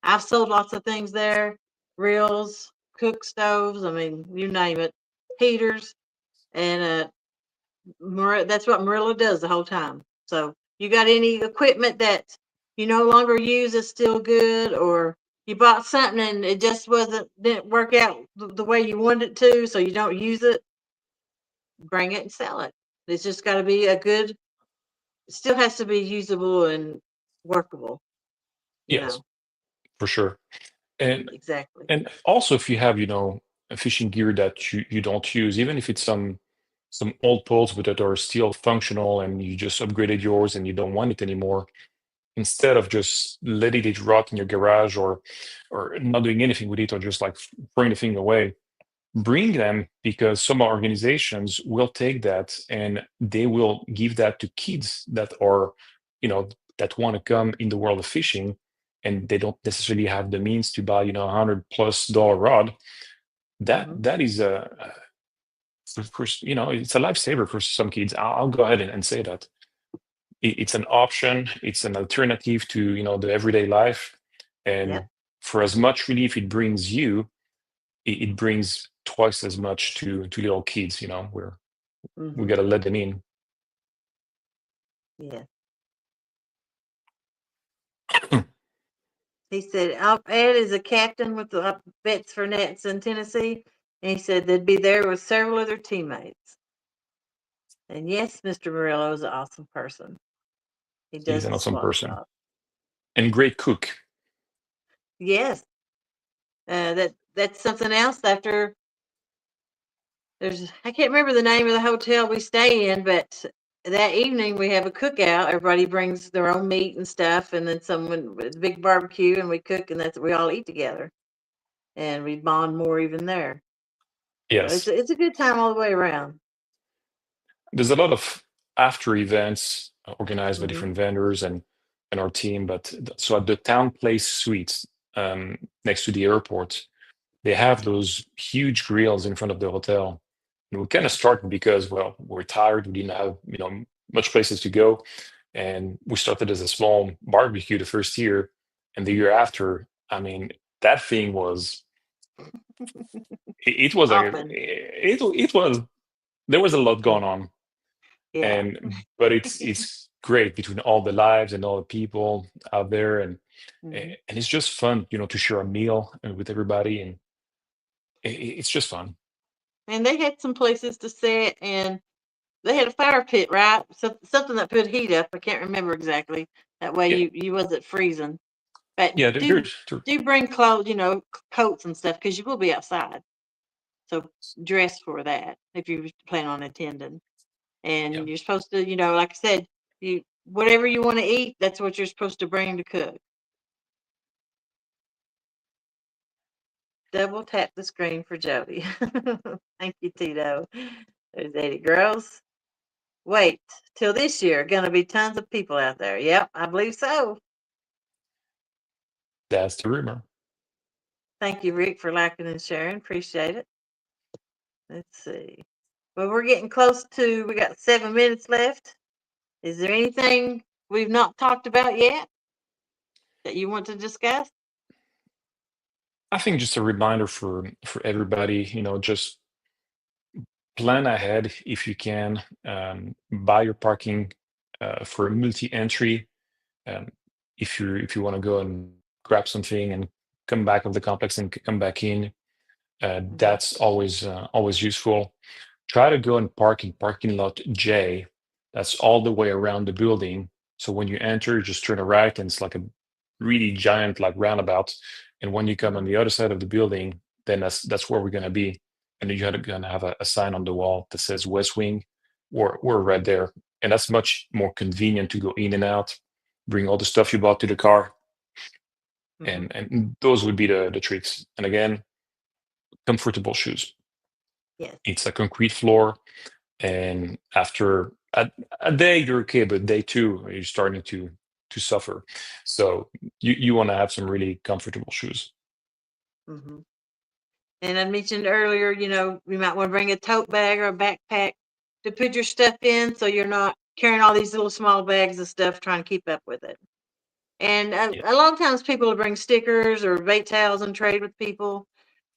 I've sold lots of things there. Reels, cook stoves, I mean, you name it. Heaters. And that's what Murillo does the whole time. So you got any equipment that you no longer use is still good, or you bought something and it just didn't work out the way you wanted it to, so you don't use it, bring it and sell it. It's just got to be it still has to be usable and workable, you Yes, know. for sure. And Exactly. and also, if you have, a fishing gear that you don't use, even if it's some old poles but that are still functional, and you just upgraded yours and you don't want it anymore, instead of just letting it rot in your garage, or not doing anything with it, or just like throwing the thing away, bring them, because some organizations will take that and they will give that to kids that are, that want to come in the world of fishing, and they don't necessarily have the means to buy, $100+ rod. That is it's a lifesaver for some kids. I'll go ahead and say that it's an option, it's an alternative to the everyday life, Yep. and for as much relief it brings you, it brings twice as much to little kids, where we Hmm. got to let them in. Yeah. He said, Ed is a captain with the Vets for Nets in Tennessee. And he said they'd be there with several other teammates. And yes, Mr. Murillo is an awesome person. He He's does an the awesome swap person shop. and great cook. Yes. That's something else after I can't remember the name of the hotel we stay in, but that evening we have a cookout. Everybody brings their own meat and stuff, and then someone with a big barbecue, and we cook, and we all eat together, and we bond more even there. So Yes, it's a good time all the way around. there's a lot of after events organized by Hmm. different vendors and our team. But so at the Town Place Suites, next to the airport, they have those huge grills in front of the hotel. And we kind of started because, well, we're tired. We didn't have, much places to go. And we started as a small barbecue the first year. And the year after, I mean, that thing was, it was like, Often, it was, there was a lot going on. yeah. But it's great between all the lives and all the people out there. Hmm. And it's just fun, to share a meal with everybody. And it's just fun. And they had some places to sit, and they had a fire pit, right? So, something that put heat up. I can't remember exactly. That way Yeah. you wasn't freezing. But Yeah. do bring clothes, coats and stuff, because you will be outside. So dress for that if you plan on attending. Yeah. And you're supposed to, like I said, you whatever you want to eat, that's what you're supposed to bring to cook. Double tap the screen for Jody. Thank you, Tito. There's 80 girls. Wait till this year. Gonna be tons of people out there. Yep, I believe so. That's the rumor. Thank you, Rick, for liking and sharing. Appreciate it. Let's see. Well, we're getting close to, we got 7 minutes left. Is there anything we've not talked about yet that you want to discuss? I think just a reminder for everybody, just plan ahead if you can. Buy your parking for multi-entry. Um, if you want to go and grab something and come back of the complex and come back in, Hmm. that's always useful. Try to go and park in parking lot J. That's all the way around the building. So when you enter, just turn a right, and it's like a really giant like roundabout. And when you come on Hmm. the other side of the building, then that's where we're gonna be. And then you're gonna have a sign on the wall that says West Wing. We're right there, and that's much more convenient to go in and out, bring all the stuff you bought to the car, Hmm. and those would be the tricks. And again, comfortable shoes. Yes. It's a concrete floor. And after a day you're okay, but day two you're starting to suffer. So you want to have some really comfortable shoes. Hmm. And I mentioned earlier, you might want to bring a tote bag or a backpack to put your stuff in, so you're not carrying all these little small bags of stuff trying to keep up with it. And Yeah. a lot of times people will bring stickers or bait towels and trade with people.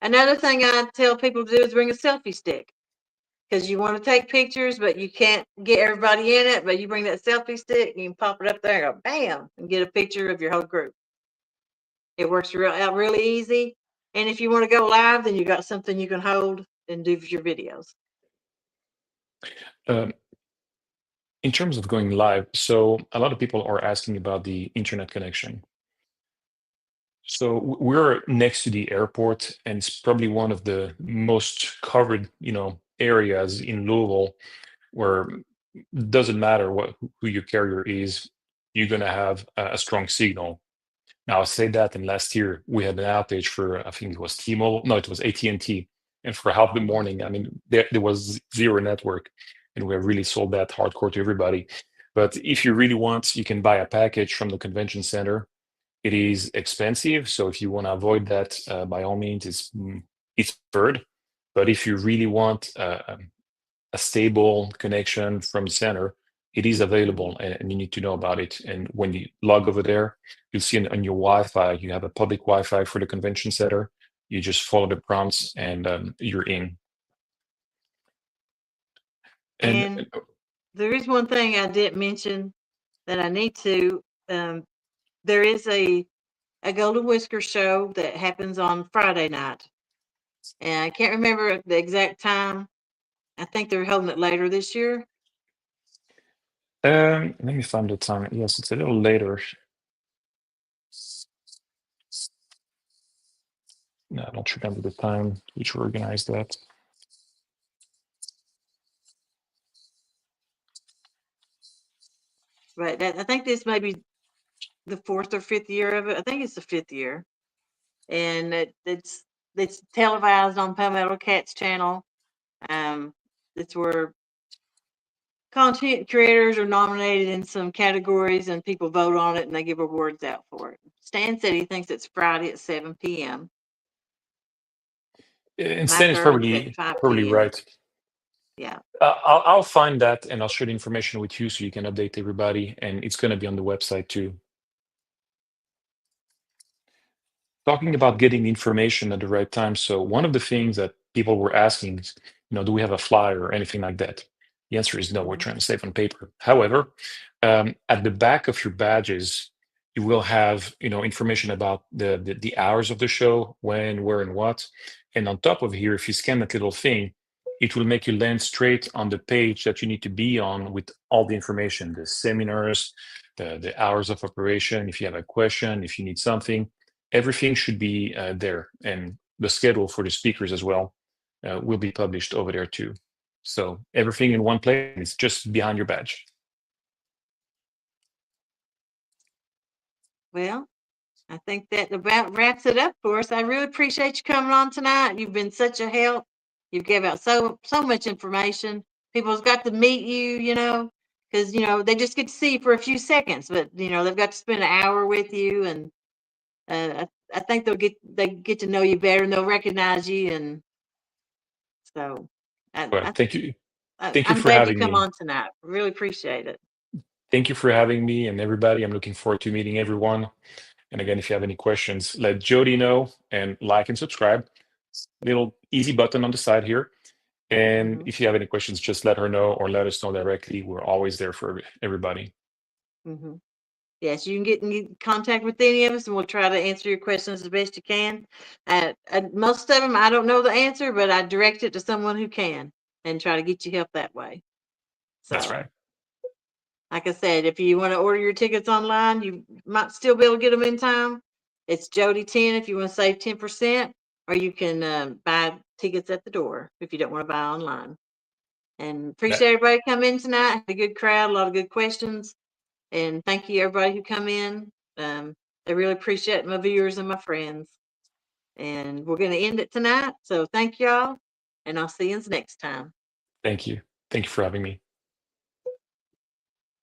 Another thing I tell people to do is bring a selfie stick, because you want to take pictures, but you can't get everybody in it. But you bring that selfie stick, you can pop it up there and go bam and get a picture of your whole group. It works out really easy. And if you want to go live, then you got something you can hold and do your videos. um, in terms of going live, so a lot of people are asking about the internet connection. So we're next to the airport, and it's probably one of the most covered areas in Louisville, where doesn't matter who your carrier is, you're going to have a strong signal. Now, I say that, and last year we had an outage for, I think it was T-Mobile. No, it was AT&T, And for half the morning, I mean, there was zero network, and we really sold that hardcore to everybody. But if you really want, you can buy a package from the convention center. It is expensive, so if you want to avoid that, by all means, it's preferred. But if you really want a stable connection from the center, it is available, and you need to know about it. And when you log over there, you'll see on your Wi-Fi, you have a public Wi-Fi for the convention center. You just follow the prompts, and you're in. And there is one thing I didn't mention that I need to. There is a Golden Whisker show that happens on Friday night, and I can't remember the exact time. I think they're holding it later this year. Let me find the time. Yes, it's a little later. No, I don't remember the time which we organized that. But I think this may be the 4th or 5th year of it. I think it's the 5th year, and it's televised on Palmetto Cats channel. It's where content creators are nominated in some categories, and people vote on it, and they give awards out for it. Stan said he thinks it's Friday at 7 p.m. And My Stan is Thursday at 5 probably p.m. right. Yeah. I'll find that, and I'll share the information with you so you can update everybody, and it's going to be on the website too. Talking about getting information at the right time. So one of the things that people were asking is, do we have a flyer or anything like that? The answer is no, we're trying to save on paper. However, at the back of your badges, you will have, information about the hours of the show, when, where, and what. And on top of here, if you scan that little thing, it will make you land straight on the page that you need to be on with all the information, the seminars, the hours of operation, if you have a question, if you need something. Everything should be there, and the schedule for the speakers as well will be published over there too. So everything in one place is just behind your badge. Well, I think that about wraps it up for us. I really appreciate you coming on tonight. You've been such a help. You gave out so much information. People's got to meet you, because they just get to see you for a few seconds, but they've got to spend an hour with you, and I think they get to know you better, and they'll recognize you, and so Well, thank you. Thank you I'm for glad you having come me. on tonight. Really appreciate it. Thank you for having me, and everybody. I'm looking forward to meeting everyone. And again, if you have any questions, let Jody know, and like and subscribe. Little easy button on the side here. And if you have any questions, just let her know or let us know directly. We're always there for everybody. Yes, you can get in contact with any of us, and we'll try to answer your questions as best you can. Most of them, I don't know the answer, but I direct it to someone who can, and try to get you help that way. That's So, right. like I said, if you want to order your tickets online, you might still be able to get them in time. It's Jody 10 if you want to save 10%, or you can buy tickets at the door if you don't want to buy online. And appreciate everybody coming in tonight. Had a good crowd, a lot of good questions. And thank you, everybody who come in. I really appreciate my viewers and my friends. And we're going to end it tonight. So thank y'all, and I'll see you next time. Thank you. Thank you for having me.